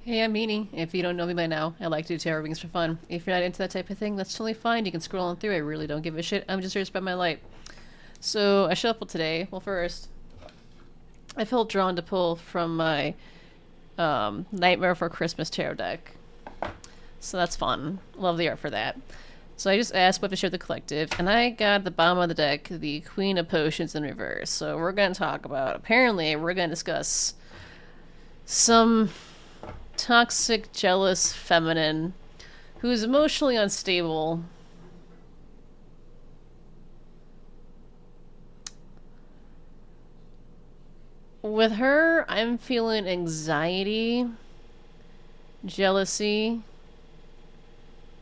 Hey, I'm Meanie. If you don't know me by now, I like to do tarot readings for fun. If you're not into that type of thing, that's totally fine. You can scroll on through. I really don't give a shit. I'm just here to spread my light. So I shuffled today. Well, first, I felt drawn to pull from my Nightmare for Christmas tarot deck. So that's fun. Love the art for that. So I just asked what to share with the collective, and I got the bottom of the deck, the Queen of Potions in reverse. So we're going to talk about, apparently, we're going to discuss some toxic, jealous feminine who's emotionally unstable. With her, I'm feeling anxiety, jealousy,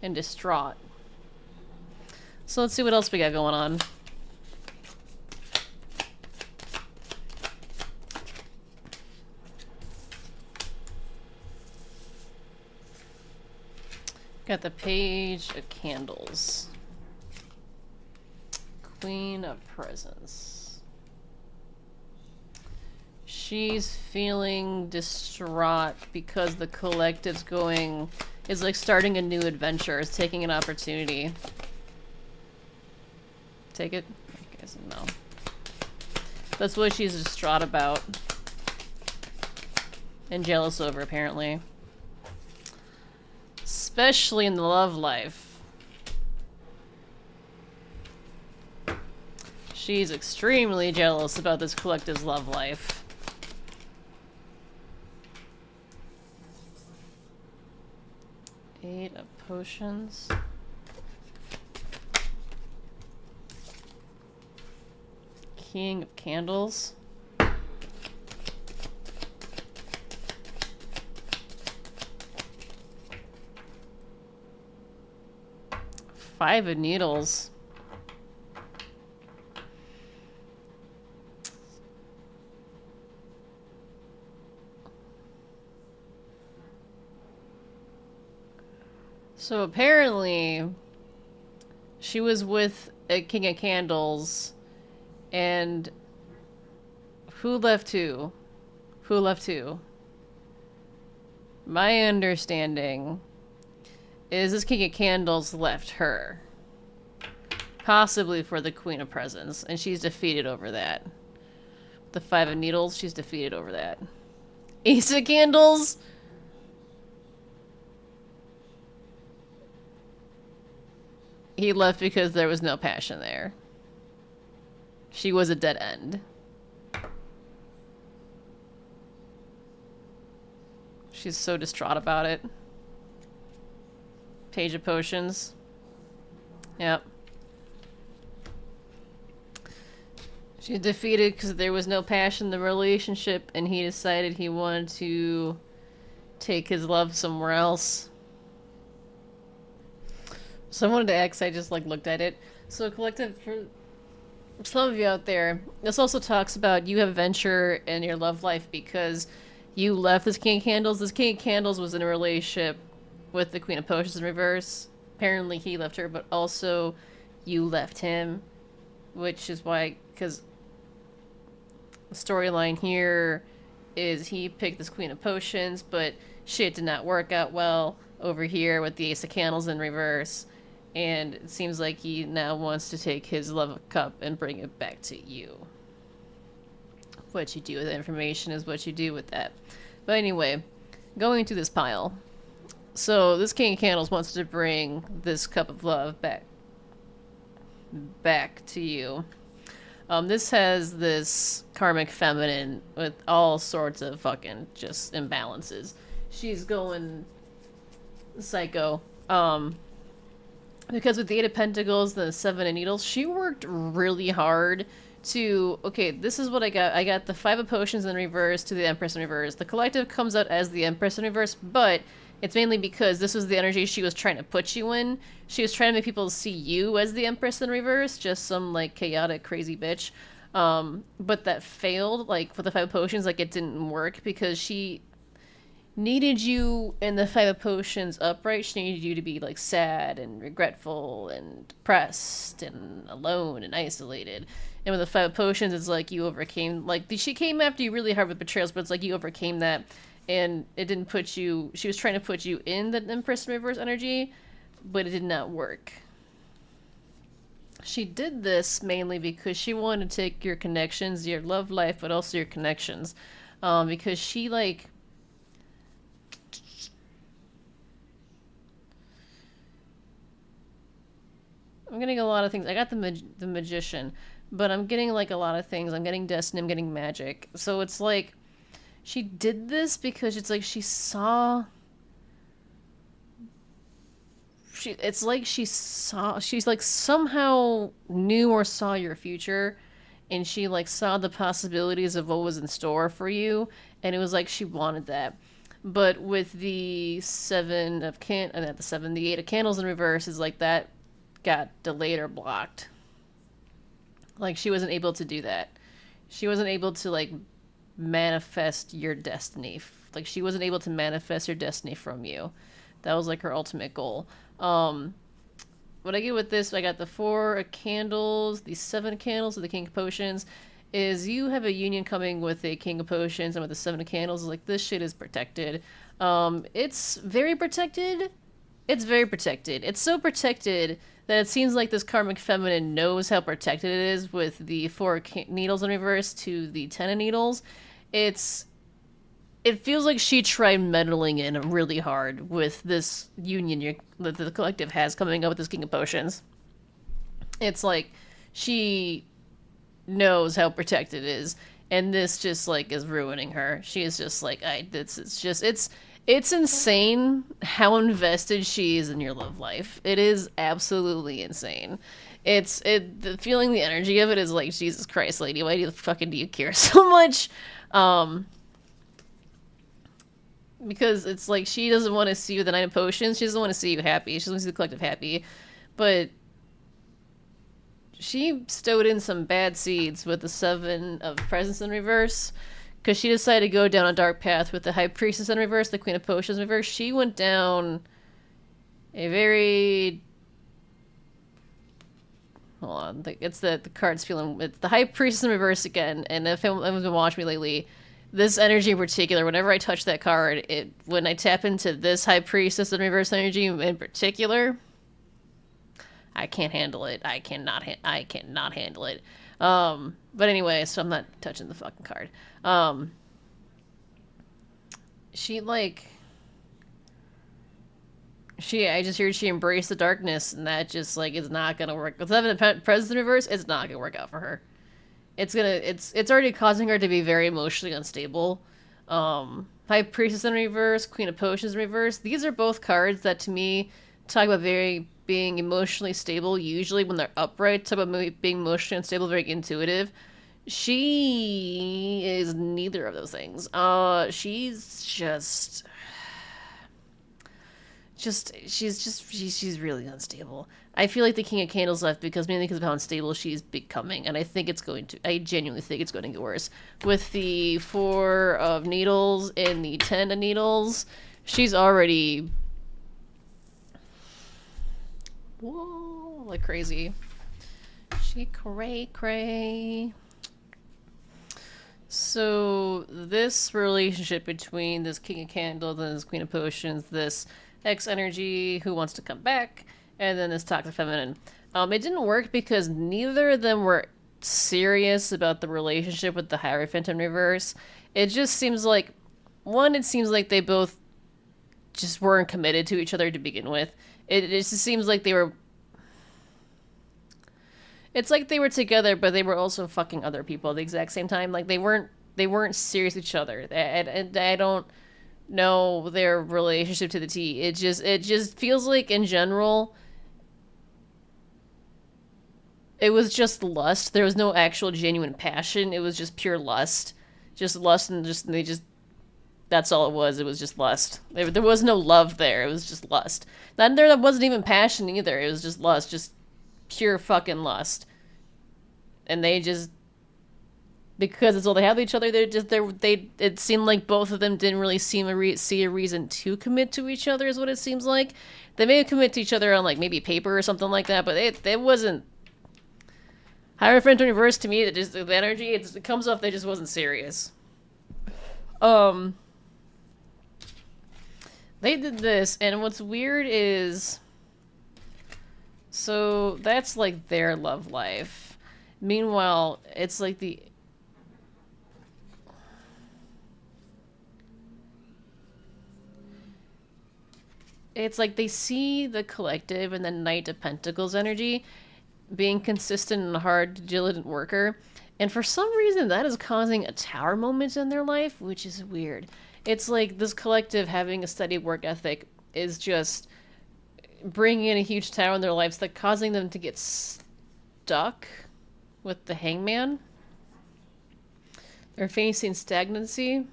and distraught. So let's see what else we got going on. Got the Page of Candles. Queen of Presents. She's feeling distraught because the collective's is like starting a new adventure, is taking an opportunity. Take it? I guess no. That's what she's distraught about. And jealous over, apparently. Especially in the love life. She's extremely jealous about this collective's love life. Eight of Potions. King of Candles. Five of Needles. So apparently, she was with a King of Candles, and who left who? Who left who? My understanding is this King of Candles left her. Possibly for the Queen of Presents, and she's defeated over that. The Five of Needles, she's defeated over that. Ace of Candles? He left because there was no passion there. She was a dead end. She's so distraught about it. Page of Potions. Yep. She's defeated because there was no passion in the relationship, and he decided he wanted to take his love somewhere else. So I wanted to ask, I just looked at it. So collective, for some of you out there, this also talks about you have venture in your love life because you left this King of Candles. This King of Candles was in a relationship with the Queen of Potions in reverse. Apparently he left her, but also you left him, which is why, because the storyline here is he picked this Queen of Potions, but shit did not work out well over here with the Ace of Candles in reverse. And it seems like he now wants to take his love cup and bring it back to you. What you do with that information is what you do with that. But anyway, going to this pile. So this King of Candles wants to bring this cup of love back to you. This has this Karmic Feminine with all sorts of fucking just imbalances. She's going psycho. Because with the Eight of Pentacles and the Seven of Needles, she worked really hard to, okay, this is what I got. I got the Five of Potions in reverse to the Empress in reverse. The collective comes out as the Empress in reverse, but it's mainly because this was the energy she was trying to put you in. She was trying to make people see you as the Empress in reverse, just some, chaotic, crazy bitch. But that failed, with the Five of Potions, it didn't work because she needed you in the Five of Potions upright. She needed you to be sad and regretful and depressed and alone and isolated. And with the Five of Potions, it's you overcame, she came after you really hard with betrayals, but it's you overcame that. and it didn't put you. She was trying to put you in the Empress in reverse energy, but it did not work. She did this mainly because she wanted to take your connections, your love life, but also your connections. Because she, like, I'm getting a lot of things. I got the magician, but I'm getting like a lot of things. I'm getting destiny. I'm getting magic. So it's like she did this because it's like she saw. It's like she saw. She's like somehow knew or saw your future, and she like saw the possibilities of what was in store for you, and it was like she wanted that. But with the not the seven, the eight of candles in reverse is like that got delayed or blocked. Like she wasn't able to do that. She wasn't able to like manifest your destiny. Like she wasn't able to manifest your destiny from you. That was like her ultimate goal. Um, what I get with this, I got the four of candles, the seven of candles, of the king of potions. Is you have a union coming with a king of potions and with the seven of candles. Like this shit is protected. It's very protected. It's very protected. It's so protected that it seems like this karmic feminine knows how protected it is with the four needles in reverse to the 10 of needles. It's it feels like she tried meddling in really hard with this union that the collective has coming up with this king of potions. It's like she knows how protected it is, and this just like is ruining her. She is just like this is just it's insane how invested she is in your love life. It is absolutely insane. Feeling the energy of it is like, Jesus Christ, lady, why the fucking do you care so much? Um, because it's like she doesn't want to see you with the Nine of Potions. She doesn't want to see you happy. She doesn't want to see the collective happy. But she stowed in some bad seeds with the Seven of Presence in reverse. Because she decided to go down a dark path with the High Priestess in reverse, the Queen of Potions in reverse. She went down a very... Hold on. It's the card's feeling... It's the High Priestess in reverse again. And if anyone's been watching me lately, this energy in particular, whenever I touch that card, when I tap into this High Priestess in reverse energy in particular, I can't handle it. I cannot handle it. But anyway, so I'm not touching the fucking card. She like... I just heard she embraced the darkness, and that just like is not gonna work. With having the presence in reverse, it's not gonna work out for her. It's already causing her to be very emotionally unstable. High Priestess in reverse, Queen of Potions in reverse. These are both cards that to me talk about being emotionally stable. Usually when they're upright, talk about being emotionally unstable, very intuitive. She is neither of those things. She's she's really unstable. I feel like the King of Candles left mainly because of how unstable she's becoming, and I genuinely think it's going to get worse. With the Four of Needles and the 10 of Needles, she's already... Whoa, like crazy. She cray. So, this relationship between this King of Candles and this Queen of Potions, this X energy who wants to come back, and then this toxic feminine. It didn't work because neither of them were serious about the relationship with the Hierophant in reverse. It just seems like, it seems like they both just weren't committed to each other to begin with. It just seems like they were... It's like they were together, but they were also fucking other people at the exact same time. Like they weren't serious with each other. And I don't know their relationship to the T. It just feels like in general it was just lust. There was no actual genuine passion. It was just pure lust. Just lust, and that's all it was. It was just lust. There was no love there. It was just lust. There wasn't even passion either. It was just lust, just pure fucking lust. And they just, because it's all they have with each other, it seemed like both of them didn't really see a reason to commit to each other, is what it seems like. They may have committed to each other on like maybe paper or something like that, but it wasn't... Hierophant in reverse, to me, the energy, it comes off they just wasn't serious. They did this, and what's weird is, so that's like their love life. Meanwhile, it's like they see the collective and the Knight of Pentacles energy being consistent and hard, diligent worker. And for some reason, that is causing a tower moment in their life, which is weird. It's like this collective having a steady work ethic is just bringing in a huge tower in their lives that causing them to get stuck with the hangman. They're facing stagnancy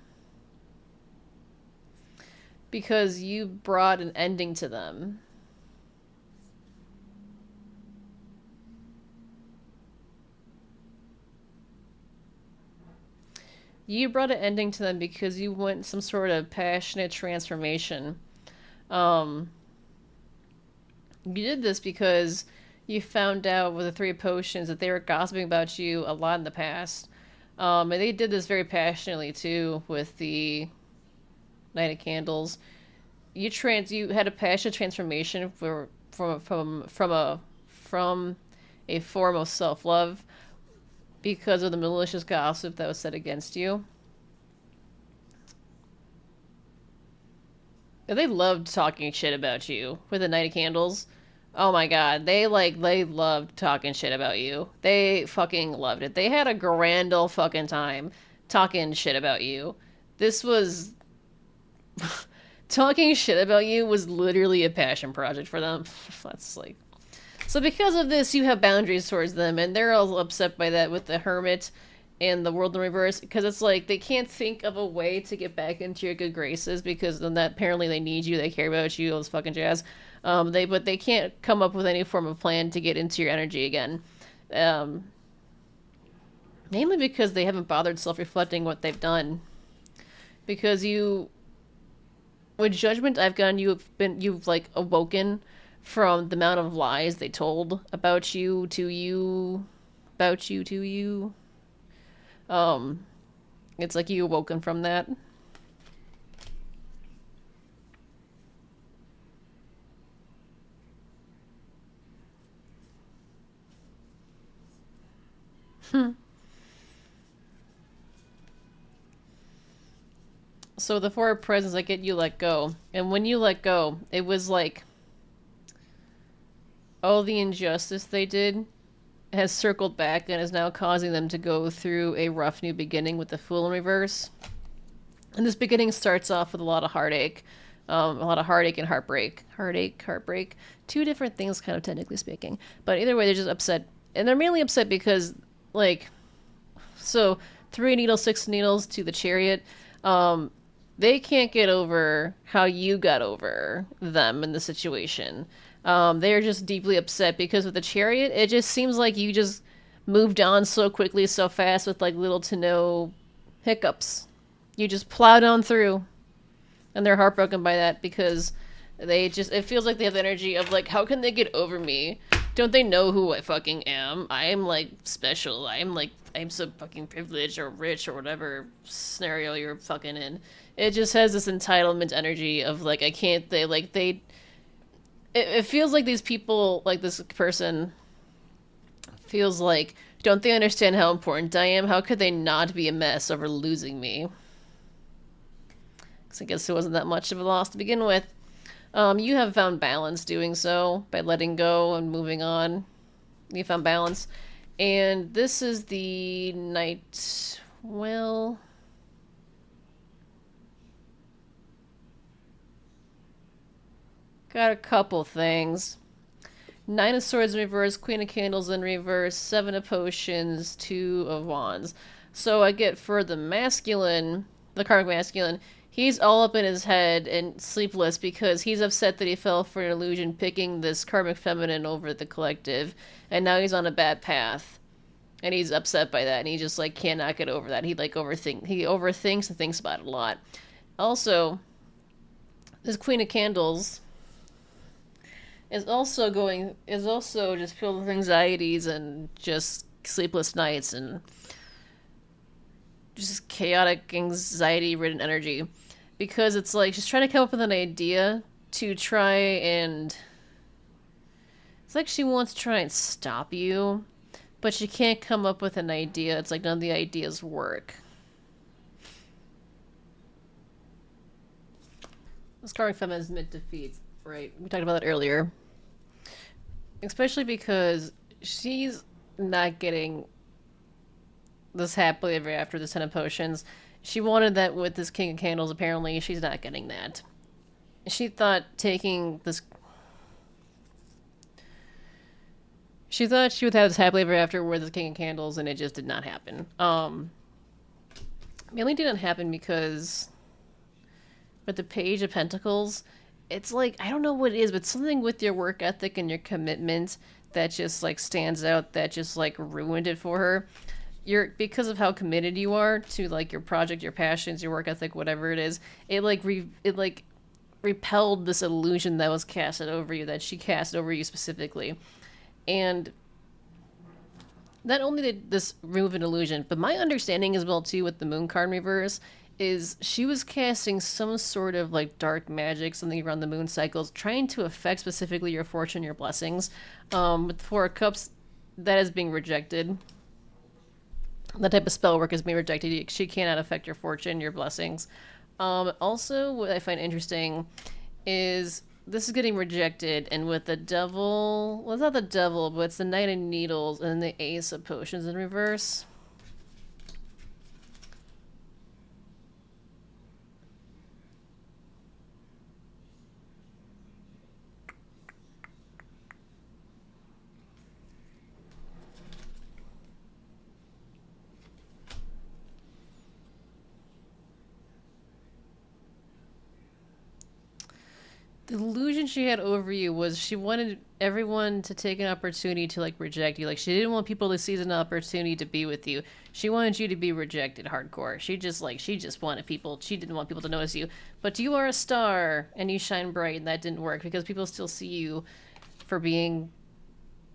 because you brought an ending to them. You brought an ending to them because you went some sort of passionate transformation. Um, you did this because you found out with the Three of Potions that they were gossiping about you a lot in the past. And they did this very passionately too with the Knight of Candles. You had a passionate transformation from a form of self love because of the malicious gossip that was said against you. They loved talking shit about you with the Knight of Candles. Oh my god, they loved talking shit about you. They fucking loved it. They had a grand old fucking time talking shit about you. This was talking shit about you was literally a passion project for them. That's like, so because of this, you have boundaries towards them, and they're all upset by that with the Hermit and the World in Reverse, because it's like they can't think of a way to get back into your good graces because then that apparently they need you, they care about you, all this fucking jazz. But they can't come up with any form of plan to get into your energy again. Um, Mainly because they haven't bothered self-reflecting what they've done. Because you, with judgment I've gone, you've like awoken from the amount of lies they told about you to you. Um, it's like you awoken from that. So the Four of Presents, I get you let go, and when you let go, it was like all the injustice they did has circled back and is now causing them to go through a rough new beginning with the Fool in reverse. And this beginning starts off with a lot of heartache. A lot of heartache and heartbreak. Heartache, heartbreak. Two different things, kind of technically speaking. But either way, they're just upset. And they're mainly upset because, like, so 3 needles, 6 needles to the chariot. Um, they can't get over how you got over them in the situation. They're just deeply upset because with the chariot, it just seems like you just moved on so quickly, so fast, with like little to no hiccups. You just plowed on through, and they're heartbroken by that because it feels like they have the energy of like, how can they get over me? Don't they know who I fucking am? I am like special. I'm so fucking privileged or rich or whatever scenario you're fucking in. It just has this entitlement energy of like, I can't, it feels like these people, like this person feels like, don't they understand how important I am? How could they not be a mess over losing me? Because I guess it wasn't that much of a loss to begin with. You have found balance doing so by letting go and moving on. You found balance. And this is the night. Well, got a couple things. Nine of Swords in reverse, Queen of Candles in reverse, Seven of Potions, Two of Wands. So I get for the masculine, the karmic masculine, he's all up in his head and sleepless because he's upset that he fell for an illusion picking this karmic feminine over the collective, and now he's on a bad path. And he's upset by that, and he just like cannot get over that. He overthinks and thinks about it a lot. Also, this Queen of Candles is also just filled with anxieties and just sleepless nights and just chaotic anxiety ridden energy because it's like she's trying to come up with an idea to try and. It's like she wants to try and stop you, but she can't come up with an idea. It's like none of the ideas work. This Karmic Feminine is mid-defeat, right? We talked about that earlier. Especially because she's not getting this happily ever after, this 10 of potions. She wanted that with this King of Candles. Apparently, she's not getting that. She thought taking this... She thought she would have this happily ever after with this King of Candles, and it just did not happen. Mainly didn't happen because with the Page of Pentacles, it's like, I don't know what it is, but something with your work ethic and your commitment that just like stands out, that just like ruined it for her. Because of how committed you are to like your project, your passions, your work ethic, whatever it is, it repelled this illusion that was casted over you, that she cast over you specifically. And not only did this remove an illusion, but my understanding as well too with the Moon card in reverse is she was casting some sort of like dark magic, something around the moon cycles, trying to affect specifically your fortune, your blessings. With the Four of Cups, that is being rejected. That type of spell work is being rejected. She cannot affect your fortune, your blessings. Also, what I find interesting is this is getting rejected, and with the Devil... Well, it's not the Devil, but it's the Knight of Needles and the Ace of Potions in reverse. The illusion she had over you was she wanted everyone to take an opportunity to like reject you. Like she didn't want people to seize an opportunity to be with you. She wanted you to be rejected hardcore. She just wanted people, she didn't want people to notice you. But you are a star and you shine bright, and that didn't work because people still see you for being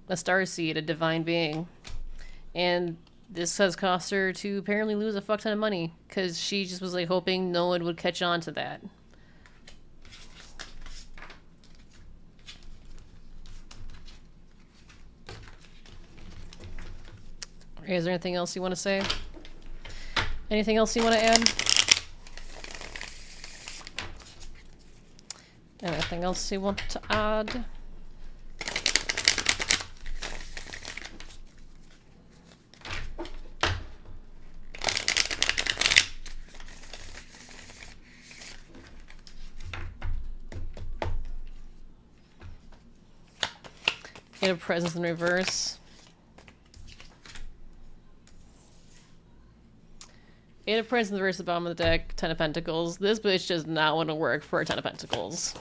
a starseed, a divine being. And this has cost her to apparently lose a fuck ton of money because she just was like hoping no one would catch on to that. Is there anything else you want to say? Anything else you want to add? Anything else you want to add? Eight of Presence in reverse. Eight of Presence in the reverse, the bottom of the deck, Ten of Pentacles. This bitch does not want to work for a Ten of Pentacles.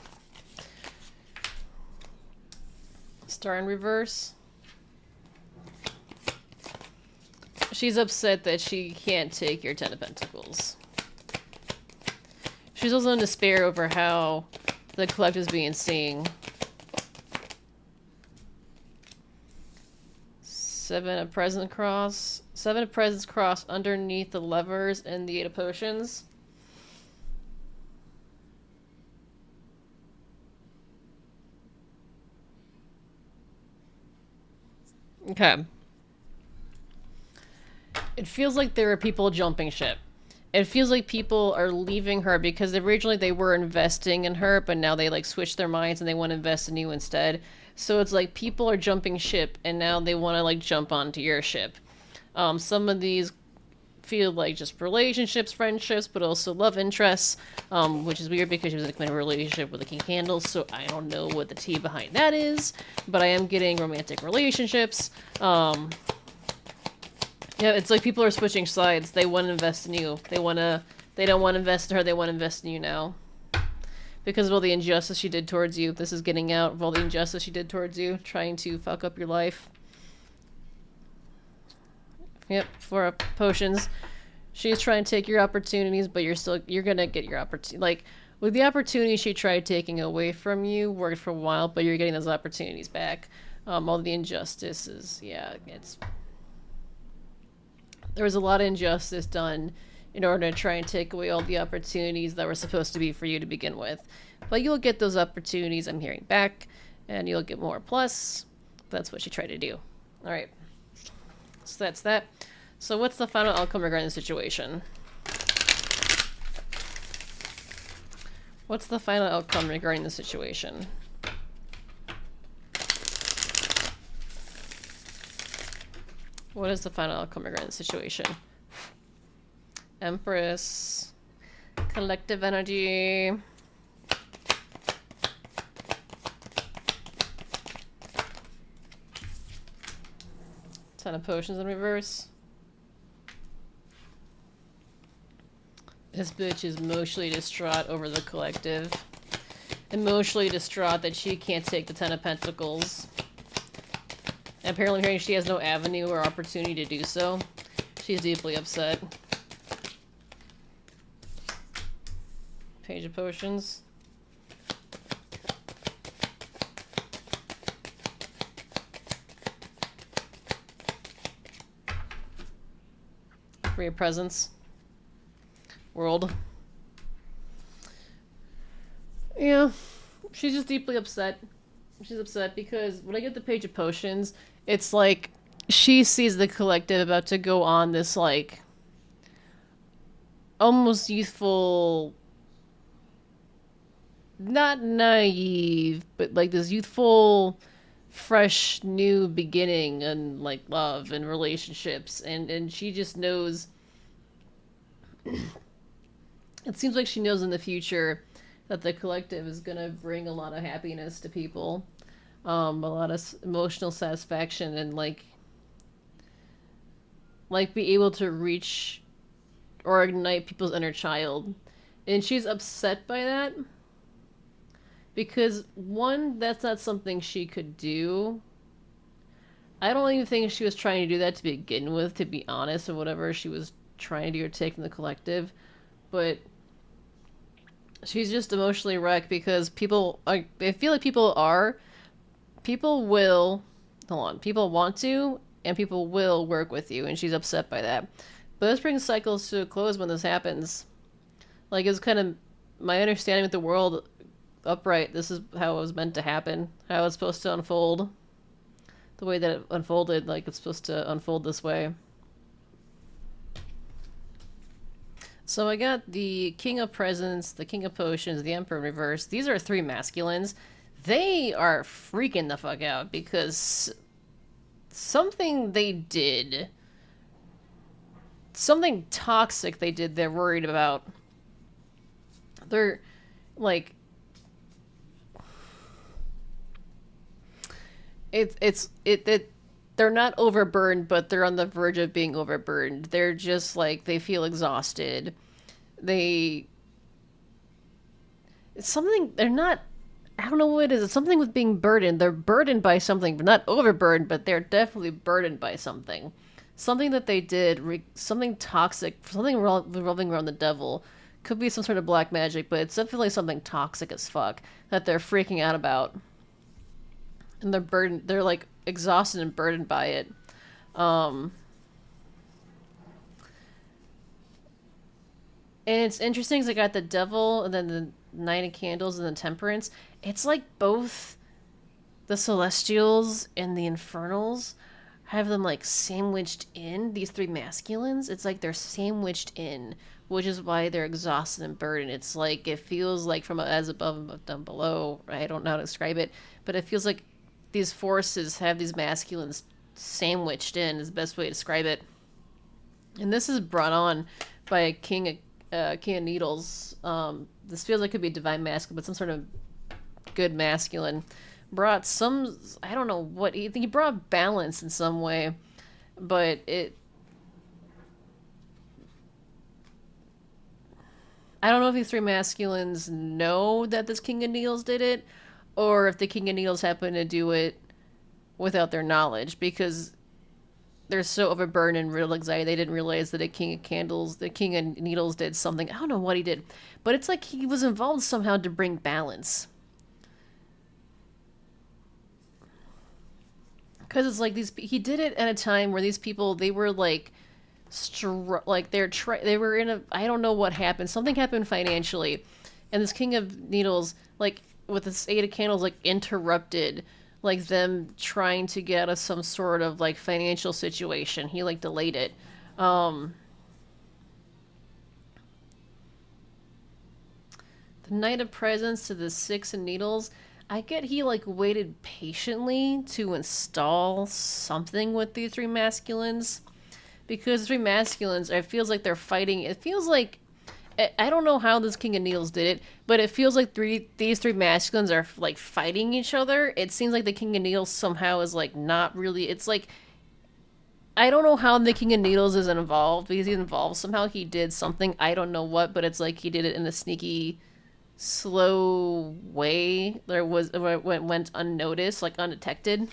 Star in reverse. She's upset that she can't take your Ten of Pentacles. She's also in despair over how the collective is being seen. Seven of Presence cross. Seven of Presence cross underneath the levers and the Eight of Potions. Okay. It feels like there are people jumping ship. It feels like people are leaving her because originally they were investing in her, but now they like switched their minds and they want to invest in you instead. So it's like people are jumping ship and now they want to like jump onto your ship. Some of these feel like just relationships, friendships, but also love interests, which is weird because she was in a committed relationship with the King Candles, so I don't know what the tea behind that is, but I am getting romantic relationships. Yeah, it's like people are switching sides. They want to invest in you. They don't want to invest in her, they want to invest in you now. Because of all the injustice she did towards you. This is getting out of all the injustice she did towards you, trying to fuck up your life. Yep, for potions. She's trying to take your opportunities, but you're gonna get your opportunity. Like, with the opportunity she tried taking away from you, worked for a while, but you're getting those opportunities back. All the injustices, yeah, there was a lot of injustice done in order to try and take away all the opportunities that were supposed to be for you to begin with. But you'll get those opportunities, I'm hearing back, and you'll get more plus. That's what she tried to do. Alright. So that's that. So what's the final outcome regarding the situation? What's the final outcome regarding the situation? What is the final outcome regarding the situation? Empress. Collective energy. Ten of Potions in reverse. This bitch is emotionally distraught over the collective. Emotionally distraught that she can't take the Ten of Pentacles. And apparently hearing she has no avenue or opportunity to do so. She's deeply upset. Page of Potions. For your presence. World. Yeah. She's just deeply upset. She's upset because when I get the Page of Potions, it's like she sees the collective about to go on this, like, almost youthful, not naive, but like this youthful, fresh, new beginning and like love and relationships. And she just knows. It seems like she knows in the future that the collective is going to bring a lot of happiness to people. A lot of emotional satisfaction and like be able to reach or ignite people's inner child. And she's upset by that because one, that's not something she could do. I don't even think she was trying to do that to begin with, to be honest, or whatever she was trying to do or take from the collective. But she's just emotionally wrecked because people, I feel like people will, hold on, people want to, and people will work with you, and she's upset by that. But this brings cycles to a close when this happens. Like, it was kind of my understanding with the world upright. This is how it was meant to happen, how it's supposed to unfold. The way that it unfolded, like, it's supposed to unfold this way. So I got the King of Presents, the King of Potions, the Emperor in reverse. These are three masculines. They are freaking the fuck out because something they did, something toxic they did, they're worried about. They're like, they're not overburdened, but they're on the verge of being overburdened. They're just like, they feel exhausted. It's something, they're not, I don't know what it is. It's something with being burdened. They're burdened by something, but not overburdened, but they're definitely burdened by something. Something that they did, something toxic, something revolving around the devil. Could be some sort of black magic, but it's definitely something toxic as fuck that they're freaking out about. And they're burdened, they're like exhausted and burdened by it. And it's interesting because I got the devil and then the Nine of Candles and the Temperance. It's like both the Celestials and the Infernals have them like sandwiched in, these three masculines. It's like they're sandwiched in, which is why they're exhausted and burdened. It's like, it feels like from as above and down below. I don't know how to describe it, but it feels like these forces have these masculines sandwiched in, is the best way to describe it. And this is brought on by King of Needles. This feels like it could be divine masculine, but some sort of good masculine. Brought some, I don't know what, he brought balance in some way, but I don't know if these three masculines know that this King of Needles did it, or if the King of Needles happened to do it without their knowledge, because they're so overburdened and real anxiety, they didn't realize that the King of Needles did something. I don't know what he did, but it's like he was involved somehow to bring balance. Because it's like he did it at a time where these people, they were like, like they were in a, I don't know what happened. Something happened financially, and this King of Needles, like with this Eight of Candles, like interrupted like them trying to get out of some sort of like financial situation. He like delayed it. Um, the Knight of Presents to the Six of Needles. I get he like waited patiently to install something with these three masculines, because the three masculines, it feels like they're fighting. It feels like, I don't know how this King of Needles did it, but it feels like these three masculines are like fighting each other. It seems like the King of Needles somehow is like not really. It's like, I don't know how the King of Needles is involved, because he's involved somehow. He did something, I don't know what, but it's like he did it in a sneaky, slow way. There was it went unnoticed, like undetected.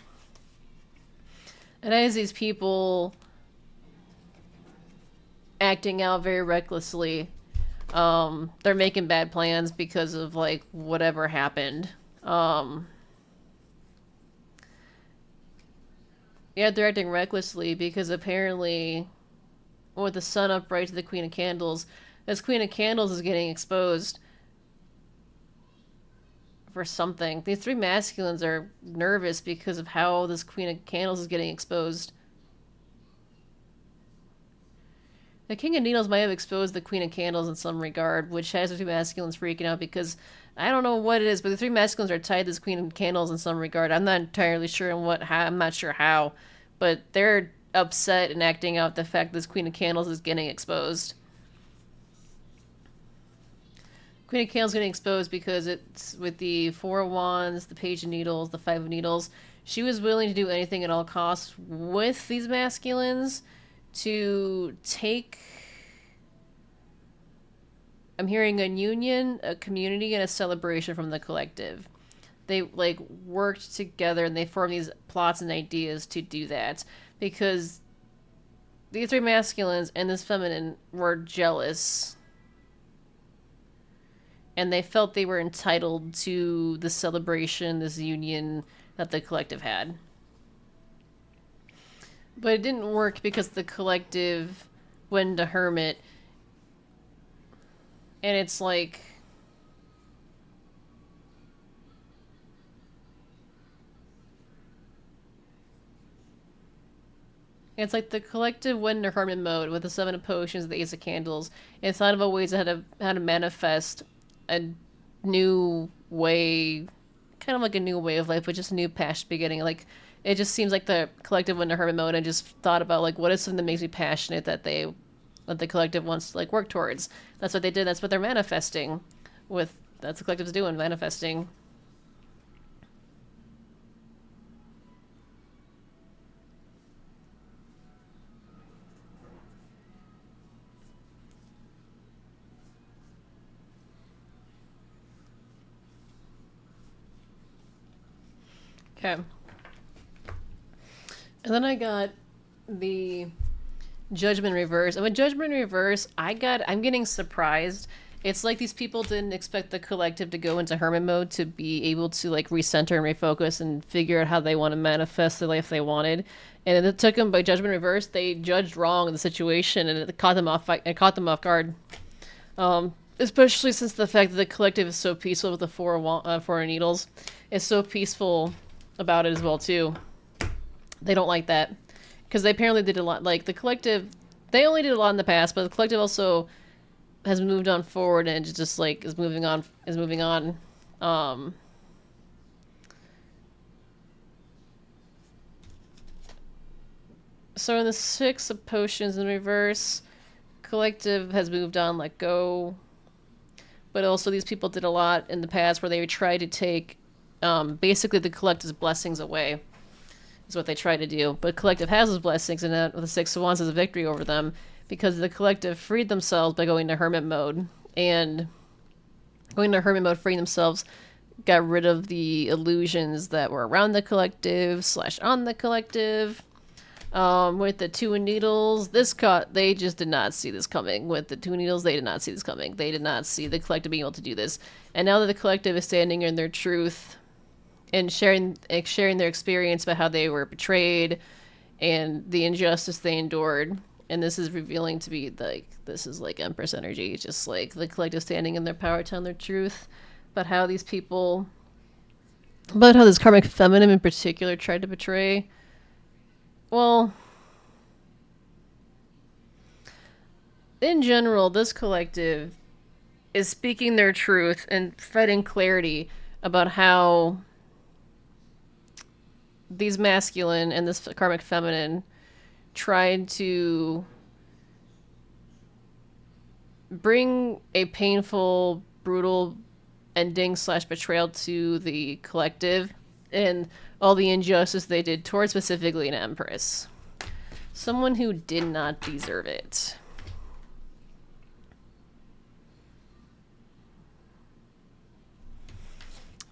And as these people acting out very recklessly, they're making bad plans because of like whatever happened. Um, yeah, they're acting recklessly because apparently, with the sun upright to the Queen of Candles, this Queen of Candles is getting exposed for something. These three masculines are nervous because of how this Queen of Candles is getting exposed. The King of Needles might have exposed the Queen of Candles in some regard, which has the three masculines freaking out because I don't know what it is, but the three masculines are tied to this Queen of Candles in some regard. I'm not entirely sure in what. I'm not sure how, but they're upset and acting out the fact this Queen of Candles is getting exposed. Queen of Candles getting exposed because it's with the Four of Wands, the Page of Needles, the Five of Needles. She was willing to do anything at all costs with these masculines to take, I'm hearing, a union, a community, and a celebration from the collective. They like worked together and they formed these plots and ideas to do that because these three masculines and this feminine were jealous, and they felt they were entitled to the celebration, this union that the collective had. But it didn't work because the collective went to hermit, and it's like, the collective went into hermit mode with the Seven of Potions, the Ace of Candles, and thought of ways of how to manifest a new way, kind of like a new way of life, but just a new passion beginning. Like, it just seems like the collective went into hermit mode and just thought about like what is something that makes me passionate that the collective wants to like work towards. That's what they did. That's what they're manifesting with. That's what the collective's doing, manifesting. Okay. And then I got the Judgment Reverse. And with Judgment Reverse, I'm getting surprised. It's like these people didn't expect the collective to go into hermit mode to be able to like recenter and refocus and figure out how they want to manifest the life they wanted. And it took them by Judgment Reverse. They judged wrong in the situation, and it caught them off. It caught them off guard. Especially since the fact that the collective is so peaceful with the four of needles. It's so peaceful about it as well too. They don't like that because they apparently did a lot. Like the collective, they only did a lot in the past, but the collective also has moved on forward and just like is moving on. So in the Six of Potions in reverse, collective has moved on, let go. But also these people did a lot in the past where they would try to take basically the collective's blessings away. Is what they try to do. But collective has those blessings, and that the Six of Wands is a victory over them because the collective freed themselves by going to hermit mode. And going to hermit mode, freeing themselves, got rid of the illusions that were around the collective / on the collective. With the Two of Needles, they just did not see this coming. With the Two of Needles, they did not see this coming. They did not see the collective being able to do this. And now that the collective is standing in their truth and sharing their experience about how they were betrayed and the injustice they endured, And this is revealing to be like, this is like Empress energy, just like the collective standing in their power, telling their truth. But how these people, but how this karmic feminine in particular tried to betray. Well, in general, this collective is speaking their truth and providing clarity about how these masculine and this karmic feminine tried to bring a painful, brutal ending slash betrayal to the collective and all the injustice they did towards specifically an empress. Someone who did not deserve it.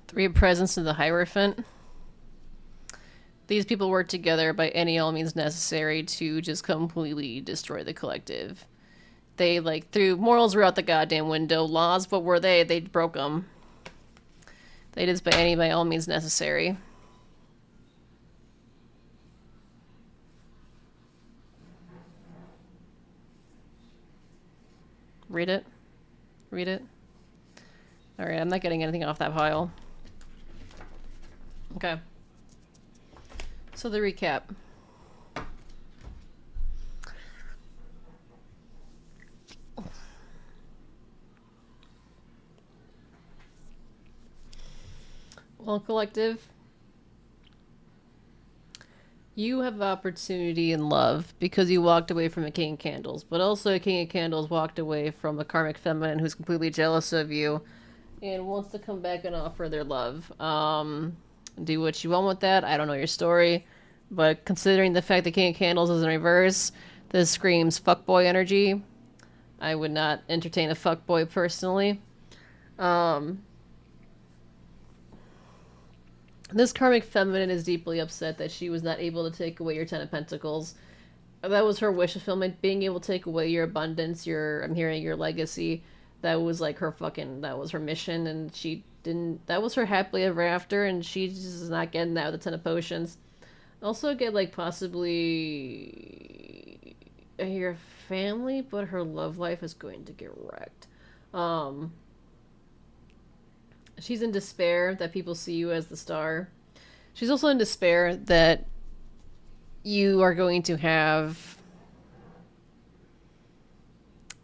Three of Presence in the Hierophant. These people work together by any all means necessary to just completely destroy the collective. They, like, threw morals were out the goddamn window. Laws, what were they? They broke them. They did this by all means necessary. Read it. Read it. Alright, I'm not getting anything off that pile. Okay. So the recap. Well, collective, you have opportunity in love because you walked away from a King of Candles, but also a King of Candles walked away from a karmic feminine who's completely jealous of you and wants to come back and offer their love. Do what you want with that. I don't know your story, but considering the fact that King of Candles is in reverse, this screams fuckboy energy. I would not entertain a fuckboy personally. This karmic feminine is deeply upset that she was not able to take away your Ten of Pentacles. That was her wish fulfillment, being able to take away your abundance, I'm hearing your legacy. That was like her that was her mission, and she didn't, that was her happily ever after, and she's just not getting that with the Ten of Potions. Also get, like, possibly your family, but her love life is going to get wrecked. She's in despair that people see you as the star. She's also in despair that you are going to have,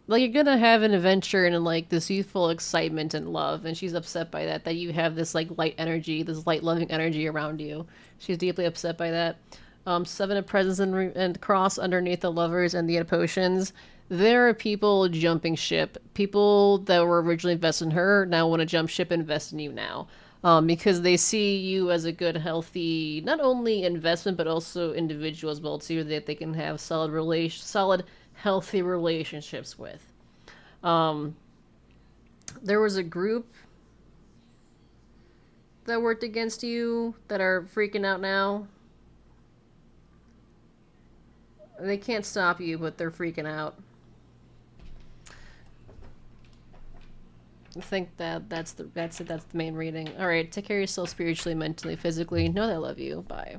like, you're gonna have an adventure and, like, this youthful excitement and love, and she's upset by that you have this, like, light energy, this light loving energy around you. She's deeply upset by that. Seven of Presents and Cross underneath the Lovers and the Eight of Potions. There are people jumping ship. People that were originally invested in her now want to jump ship and invest in you now. Because they see you as a good, healthy, not only investment, but also individual as well, too, that they can have solid, healthy relationships with. There was a group that worked against you that are freaking out now. They can't stop you, but they're freaking out. I think that's it. That's the main reading. All right, take care of yourself spiritually, mentally, physically. Know that I love you. Bye.